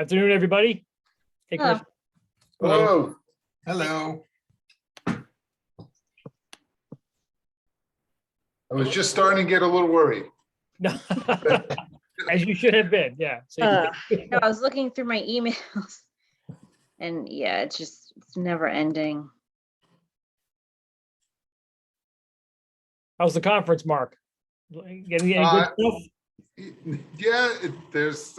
Afternoon, everybody. Hey, Chris. Hello. Hello. I was just starting to get a little worried. No. As you should have been, yeah. So No, I was looking through my emails and yeah, it's never ending. how's the conference, Mark? Getting any good stuff? Yeah, there's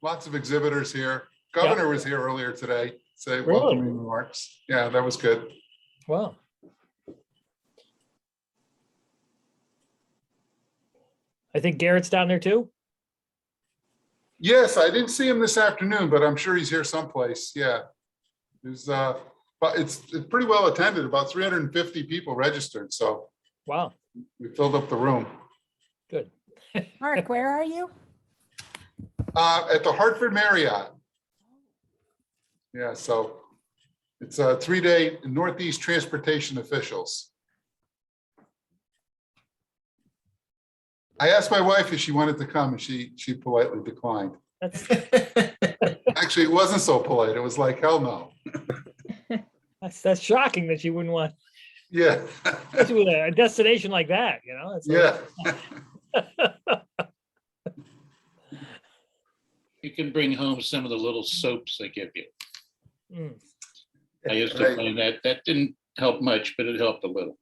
lots of exhibitors here. Governor was here earlier today, say welcoming remarks. Yeah, that was good. Wow. I think Garrett's down there too. Yes, I didn't see him this afternoon, but I'm sure he's here someplace. Yeah. There's but it's pretty well attended, about 350 people registered. So Wow. we filled up the room. Good. Mark, where are you? At the Hartford Marriott. Yeah, so it's a 3-day Northeast Transportation Officials. I asked my wife if she wanted to come and she politely declined. That's Actually, it wasn't so polite. It was like, hell no. that's shocking that you wouldn't want, Yeah. especially with a destination like that, you know? It's like- Yeah. You can bring home some of the little soaps they give you. Mm. I used to Right. find that didn't help much, but it helped a little.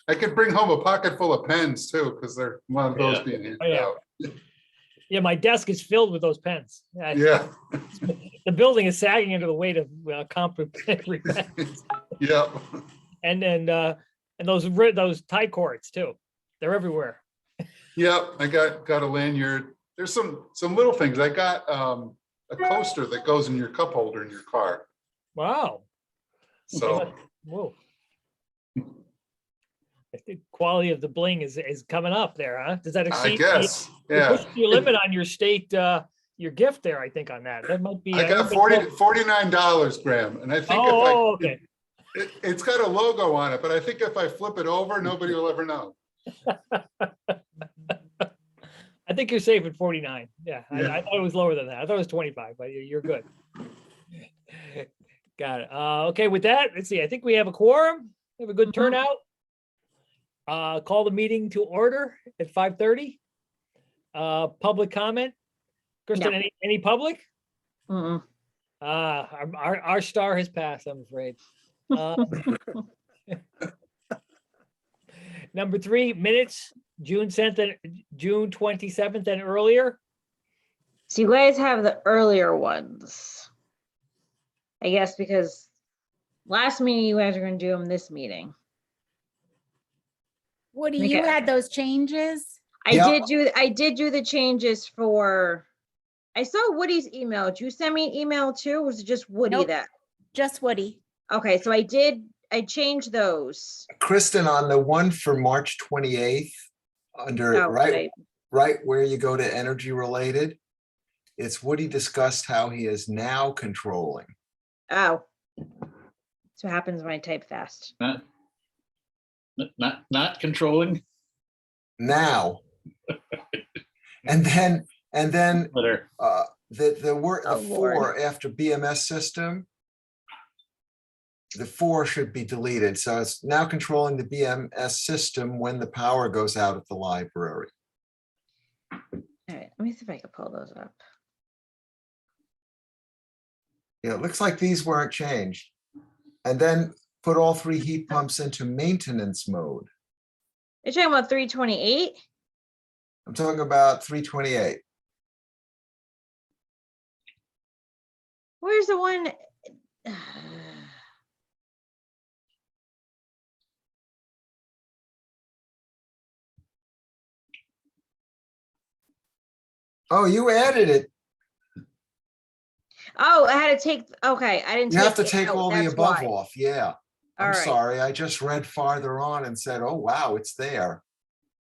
I could bring home a pocket full of pens too, because there are a lot of those Yeah. being handed Oh, yeah. out. Yeah, my desk is filled with those pens. Yeah. The building is sagging under the weight of complimentary pens. Yeah. And those tie cords too. They're everywhere. Yeah. I got a lanyard. There's some little things. I got a coaster that goes in your cup holder in your car. Wow. So Whoa. I think quality of the bling is coming up there, huh? Does that I exceed? guess, You yeah. pushed your limit on your state, your gift there, I think, on that. That might be. I got $49, Graham, and I think Oh, okay. it's got a logo on it, but I think if I flip it over, nobody will ever know. I think you're safe at 49. Yeah, Yeah. I thought it was lower than that. I thought it was 25, but you're good. Got it. Okay, with that, let's see. I think we have a quorum. We have a good turnout. Call the meeting to order at 5:30. Public comment. Kristen, No. any public? Mm-mm. Our star has passed, I'm afraid. Number 3, minutes, June 27th and earlier. So you guys have the earlier ones. I guess because last meeting you guys are gonna do them this meeting. Woody, Okay. you had those changes? I Yep. did do the changes for, I saw Woody's email. Did you send me an email too? Or was it just Woody Nope. that? Just Woody. Okay, so I changed those. Kristen, on the one for March 28th, under Oh, right where you go to energy related, it's Woody discussed how he is now controlling. Oh. So happens when I type fast. Not controlling, Now. And then but the word, Oh, the Lord. 4 after BMS system, the 4 should be deleted. So it's now controlling the BMS system when the power goes out at the library. All right, let me see if I can pull those up. Yeah, it looks like these weren't changed. And then put all 3 heat pumps into maintenance mode. You're talking about 328? I'm talking about 328. Where's the one? Oh, you added it. Oh, I had to take, okay, I didn't. You have to it take out, all the that's above why. off. Yeah. All I'm right. sorry. I just read farther on and said, oh, wow, it's there.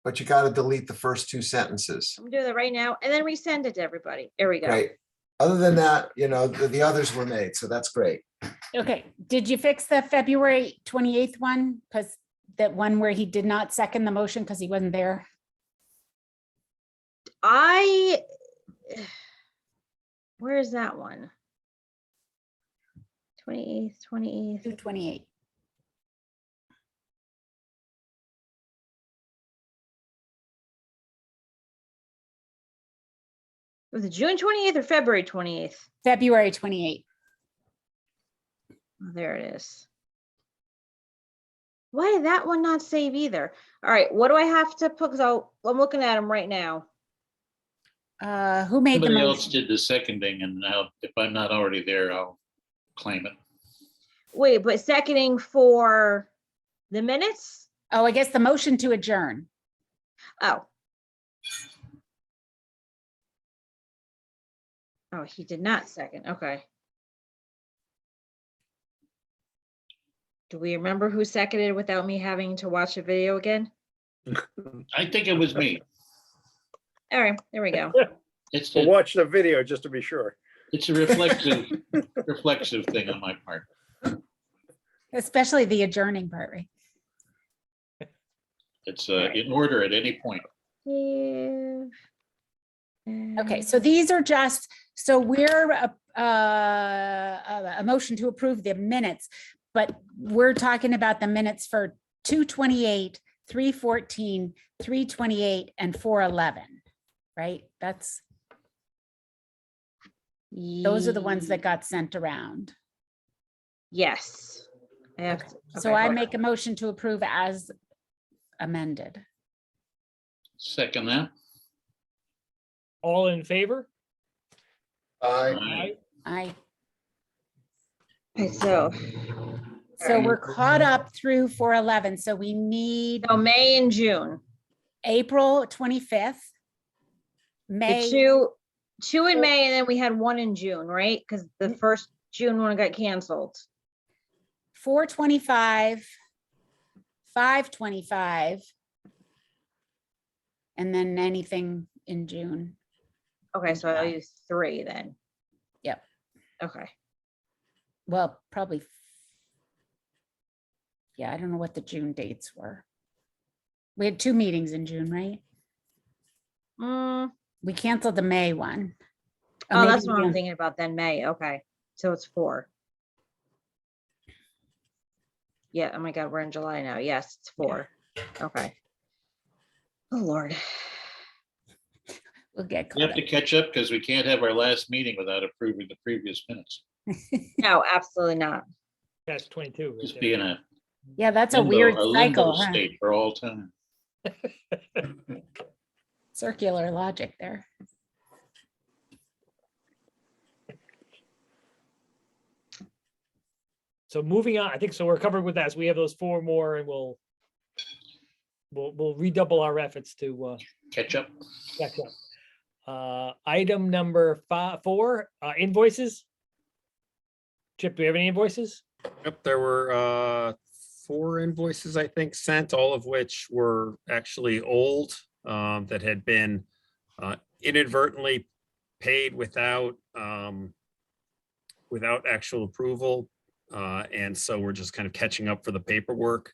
But you got to delete the first 2 sentences. I'm doing that right now and then resend it to everybody. There we go. Great. Other than that, you know, the others were made, so that's great. Okay, did you fix the February 28th one? Because that one where he did not second the motion because he wasn't there? Where is that one? 28th, 28th. 2/28. Was it June 28th or February 28th? February 28th. Oh, there it is. Why did that one not save either? All right, what do I have to put? Because I'm looking at them right now. Who made the Somebody else motion? did the seconding, and now if I'm not already there, I'll claim it. Wait, but seconding for the minutes? Oh, I guess the motion to adjourn. Oh. Oh, he did not second. Okay. Do we remember who seconded without me having to watch the video again? I think it was me. All right, there we go. It's We'll a, watch the video just to be sure. it's a reflexive thing on my part. Especially the adjourning part, right? It's in order at any point. Okay, so these are just, so we're a motion to approve the minutes, but we're talking about the minutes for 2/28, 3/14, 3/28, and 4/11, right? Those are the ones that got sent around. Yes. I have to- So okay, I hold on. make a motion to approve as amended. Second that. All in favor? I, Aye. I, Okay, so, so we're caught up through 4/11, so we need so May and June. April 25th. The May, two in May, and then we had one in June, right? Because the first June one got canceled. 4/25, 5/25. And then anything in June. Okay, so I'll use 3 then. Yep. Okay. Well, probably. Yeah, I don't know what the June dates were. We had 2 meetings in June, right? Mm, We canceled the May one. Or oh, maybe that's what we- I'm thinking about then, May. Okay, so it's 4. Yeah, oh my God, we're in July now. Yes, it's 4. Okay. Oh, Lord. We'll get We caught have to up. catch up because we can't have our last meeting without approving the previous minutes. No, absolutely not. That's 22. right Just there. be in a Yeah, that's a limbo, weird limbo cycle, huh? state for all time. Circular logic there. So moving on, I think so we're covered with that. So we have those 4 more and we'll redouble our efforts to Catch up. catch up. Item number 4, invoices. Chip, do we have any invoices? Yep, there were 4 invoices, I think, sent, all of which were actually old, that had been inadvertently paid without actual approval. And so we're just kind of catching up for the paperwork.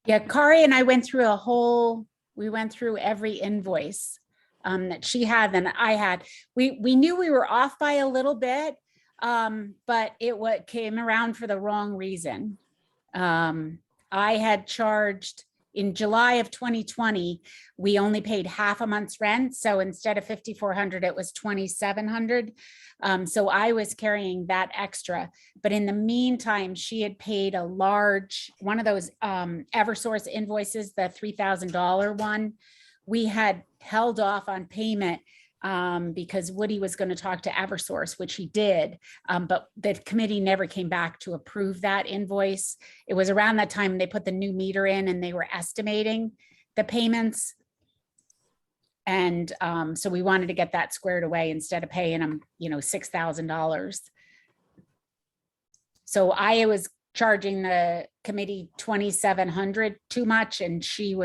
Yeah, Kari and I went through we went through every invoice that she had and I had. We knew we were off by a little bit, but it came around for the wrong reason. I had charged in July of 2020, we only paid half a month's rent. So instead of 5,400, it was 2,700. So I was carrying that extra. But in the meantime, she had paid one of those Eversource invoices, the $3,000 one. We had held off on payment because Woody was going to talk to Eversource, which he did, but the committee never came back to approve that invoice. It was around that time they put the new meter in and they were estimating the payments. And so we wanted to get that squared away instead of paying them, $6,000. So I was charging the committee 2,700 too much, and she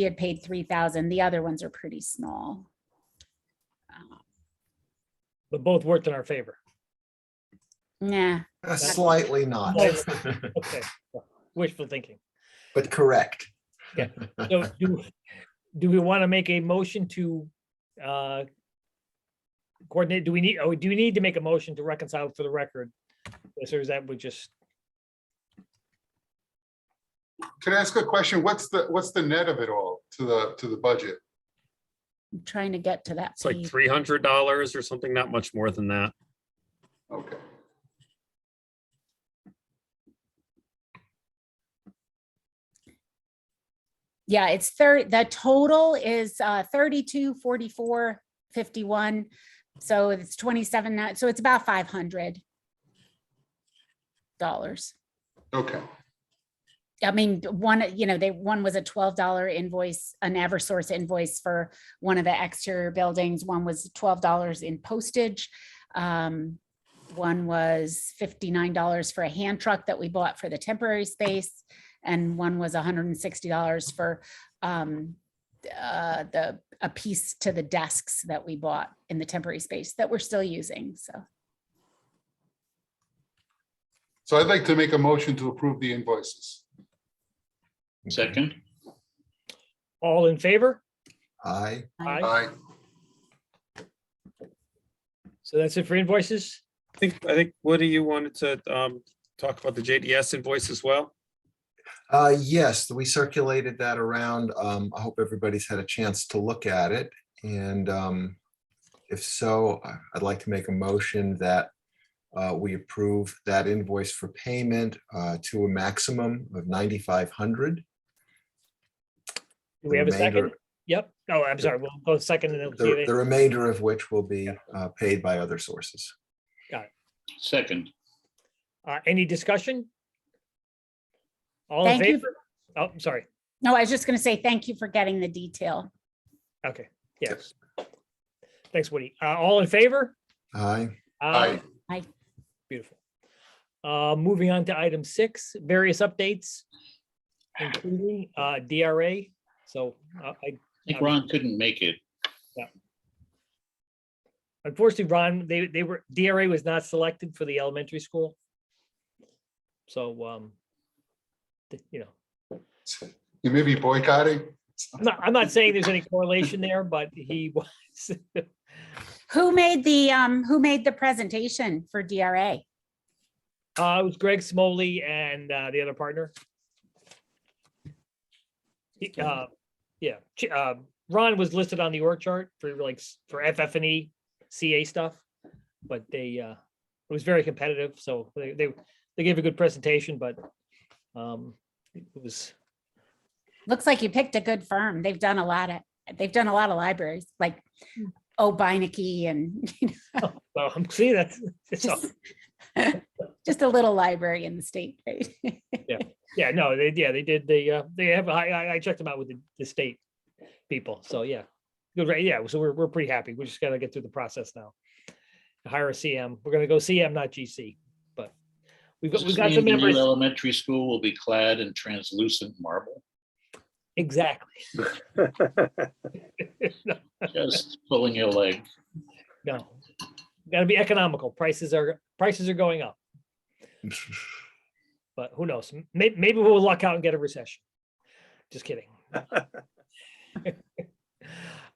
had paid 3,000. The other ones are pretty small. But both worked in our favor. Nah, Slightly not, Okay, wishful thinking. but correct. So do we want to make a motion to coordinate, do we need to make a motion to reconcile for the record? Yes, or is that we just, Can I ask a question? What's the net of it all to the budget? I'm trying to get to that It's like page. $300 or something, not much more than that. Okay. Yeah, it's the total is 32, 44, 51. So it's 27, so it's about $500. Okay. I mean, one was a $12 invoice, an Eversource invoice for one of the exterior buildings. One was $12 in postage. One was $59 for a hand truck that we bought for the temporary space. And one was $160 for a piece to the desks that we bought in the temporary space that we're still using. So I'd like to make a motion to approve the invoices. Second, all in favor? Aye. Aye. So that's it for invoices? I think, Woody, you wanted to talk about the JDS invoice as well? Yes, we circulated that around. I hope everybody's had a chance to look at it. And if so, I'd like to make a motion that we approve that invoice for payment to a maximum of $9,500. Do we have a second? remainder- Yep. Oh, I'm sorry. We'll go second and then we'll see The it. remainder of which will be paid by other sources. second, Any discussion? All in Thank you. favor? Oh, I'm sorry. No, I was just going to say, thank you for getting the detail. Okay, yes. Thanks, Woody. All in favor? Aye. Aye. Beautiful. Moving on to item 6, various updates, including DRA. So I think Ron couldn't make it. unfortunately, Ron, they were, DRA was not selected for the elementary school. So, you know, You may be boycotting. I'm not saying there's any correlation there, but he was. Who made the presentation for DRA? It was Greg Smoley and the other partner. Ron was listed on the org chart for for FF&E CA stuff, but it was very competitive. So they gave a good presentation, but it was. Looks like you picked a good firm. They've done a lot of libraries like Beinecke and Well, I'm seeing that. just a little library in the state, right? Yeah, no, they did. They have. I checked them out with the state people. So yeah, good. Right. Yeah. So we're pretty happy. We just got to get through the process now. Hire a CM. We're gonna go CM, not GC. But we've got Does some this mean the new members. elementary school will be clad in translucent marble. Exactly. Just pulling your leg. No, got to be economical. Prices are going up. But who knows? Maybe we'll luck out and get a recession. Just kidding.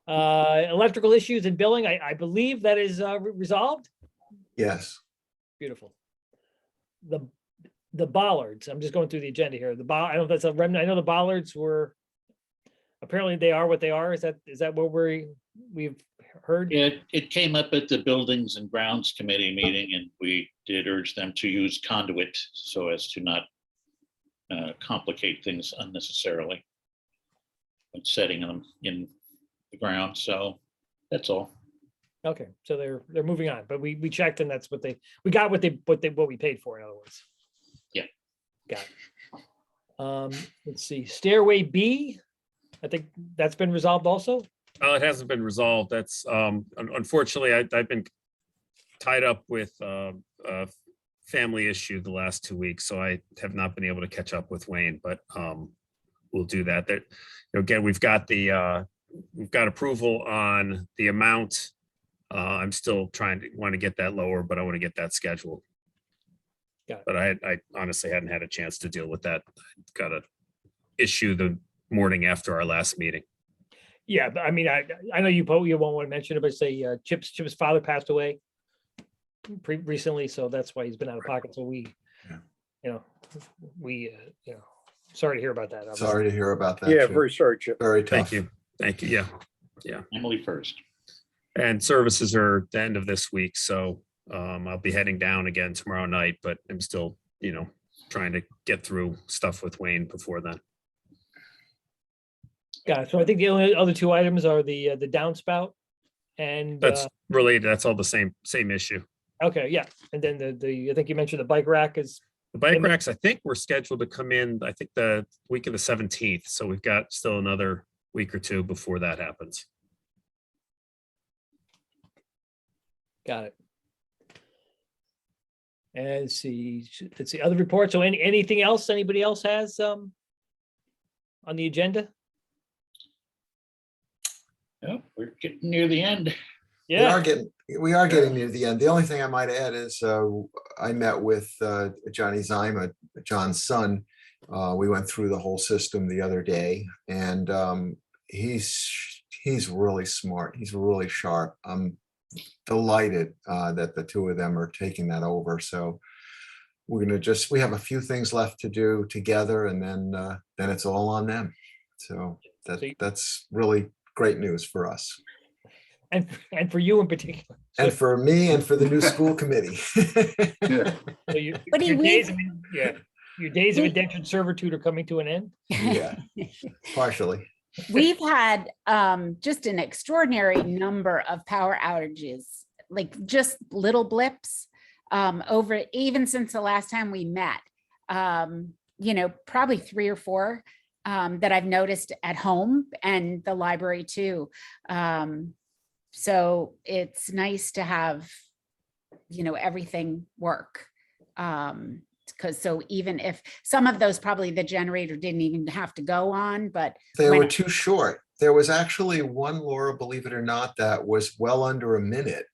Electrical issues and billing. I believe that is resolved. Yes. Beautiful. The bollards. I'm just going through the agenda here. I don't know if that's a remnant. I know the bollards were. Apparently, they are what they are. Is that what we've heard? Yeah, it came up at the Buildings and Grounds Committee meeting, and we did urge them to use conduit so as to not complicate things unnecessarily when setting them in the ground. So that's all. Okay, so they're moving on, but we checked and that's what we got what we paid for, in other words. Yeah. Got it. Let's see, Stairway B, I think that's been resolved also. It hasn't been resolved. That's unfortunately, I've been tied up with a family issue the last 2 weeks, so I have not been able to catch up with Wayne, but we'll do that. Again, we've got approval on the amount. I'm still want to get that lower, but I want to get that scheduled. Got it. But I honestly hadn't had a chance to deal with that. Got an issue the morning after our last meeting. Yeah, but I mean, I know you probably won't want to mention it, but say Chip's father passed away recently, so that's why he's been out of pocket. So we, Yeah. you know, sorry to hear about that. obviously. Sorry to hear about that. Yeah, Chip. very sorry, Chip. Very tough. Thank you. Thank you. Yeah. Emily first. And services are the end of this week, so I'll be heading down again tomorrow night, but I'm still, trying to get through stuff with Wayne before then. Yeah, so I think the only other two items are the downspout and That's related. That's all the same issue. okay, yeah, and then the I think you mentioned the bike rack is The bike And the- racks, I think, we're scheduled to come in, I think the week of the 17th. So we've got still another week or two before that happens. got it. And let's see other reports. So anything else anybody else has on the agenda? Yeah, we're getting near the end. Yeah, We are getting near the end. The only thing I might add is I met with Johnny Zima, John's son. We went through the whole system the other day, and he's really smart. He's really sharp. I'm delighted that the two of them are taking that over. So we have a few things left to do together, and then it's all on them. So that's really great news for us. and for you in particular. And for me and for the new school committee. Yeah. So your But your days of your days of indentured servitude are coming to an end. Yeah, partially. We've had just an extraordinary number of power outages, like just little blips over even since the last time we met. Probably 3 or 4 that I've noticed at home and the library too. So it's nice to have, everything work. Because so even if some of those, probably the generator didn't even have to go on, but They when were it- too short. There was actually one, Laura, believe it or not, that was well under a minute.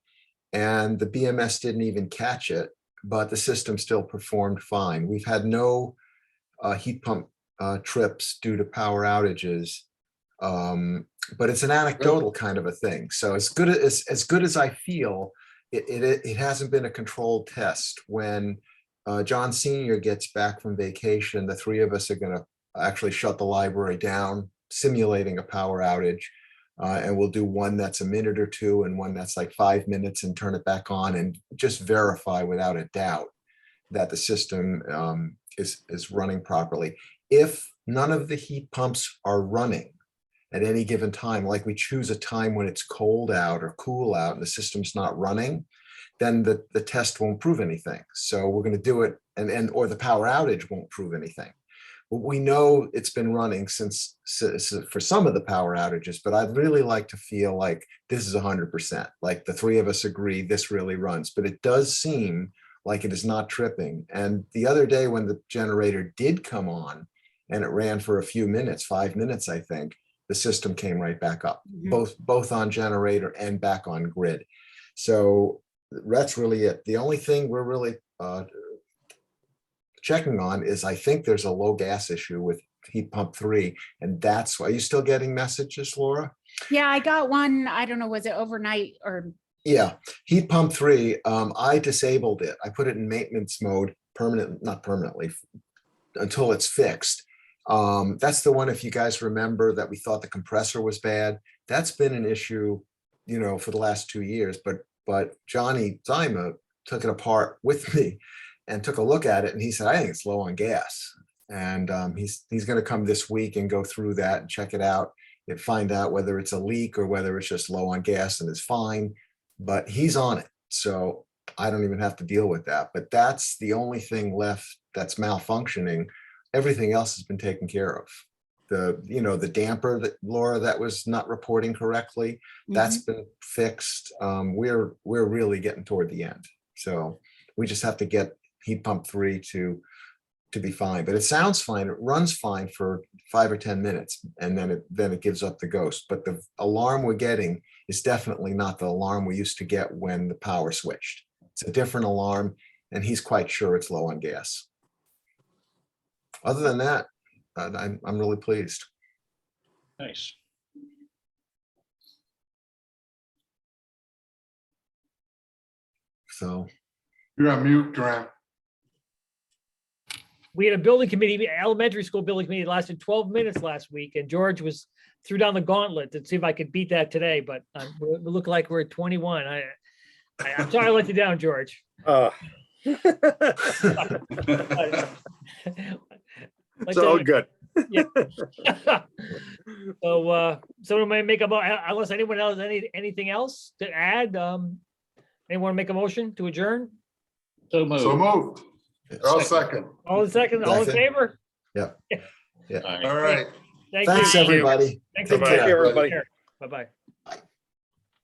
And the BMS didn't even catch it, but the system still performed fine. We've had no heat pump trips due to power outages. But it's an anecdotal kind of a thing. So as good as I feel, it hasn't been a controlled test. When John Senior gets back from vacation, the 3 of us are going to actually shut the library down, simulating a power outage. And we'll do one that's a minute or 2 and one that's like 5 minutes and turn it back on and just verify without a doubt that the system is running properly. If none of the heat pumps are running at any given time, like we choose a time when it's cold out or cool out and the system's not running, then the test won't prove anything. So we're going to do it or the power outage won't prove anything. But we know it's been running since for some of the power outages, but I'd really like to feel like this is 100%, like the 3 of us agree this really runs, but it does seem like it is not tripping. And the other day when the generator did come on and it ran for a few minutes, 5 minutes, I think, the system came right back up, both on generator and back on grid. So that's really it. The only thing we're really checking on is I think there's a low gas issue with heat pump 3. And that's why, are you still getting messages, Laura? Yeah, I got one, I don't know, was it overnight or? Yeah, heat pump 3, I disabled it. I put it in maintenance mode, not permanently, until it's fixed. That's the one, if you guys remember, that we thought the compressor was bad. That's been an issue, for the last 2 years, but Johnny Zima took it apart with me and took a look at it, and he said, I think it's low on gas. And he's going to come this week and go through that and check it out and find out whether it's a leak or whether it's just low on gas and it's fine. But he's on it, so I don't even have to deal with that. But that's the only thing left that's malfunctioning. Everything else has been taken care of. The damper that Laura, that was not reporting correctly, that's been fixed. We're really getting toward the end. So we just have to get heat pump 3 to be fine. But it sounds fine. It runs fine for 5 or 10 minutes, and then it gives up the ghost. But the alarm we're getting is definitely not the alarm we used to get when the power switched. It's a different alarm, and he's quite sure it's low on gas. Other than that, I'm really pleased. Nice. So, You're on mute, Graham. We had a building committee, elementary school building committee, that lasted 12 minutes last week, and George threw down the gauntlet to see if I could beat that today, but we look like we're at 21. I'm sorry I let you down, George. It's all good. So, someone might make unless anyone else, anything else to add? Anyone make a motion to adjourn? So So moved. moved. I'll second. All in second, all in Second. favor? All right. All right. Thank thanks, you. everybody. Thanks, Take Thank care. you, everybody. Bye-bye.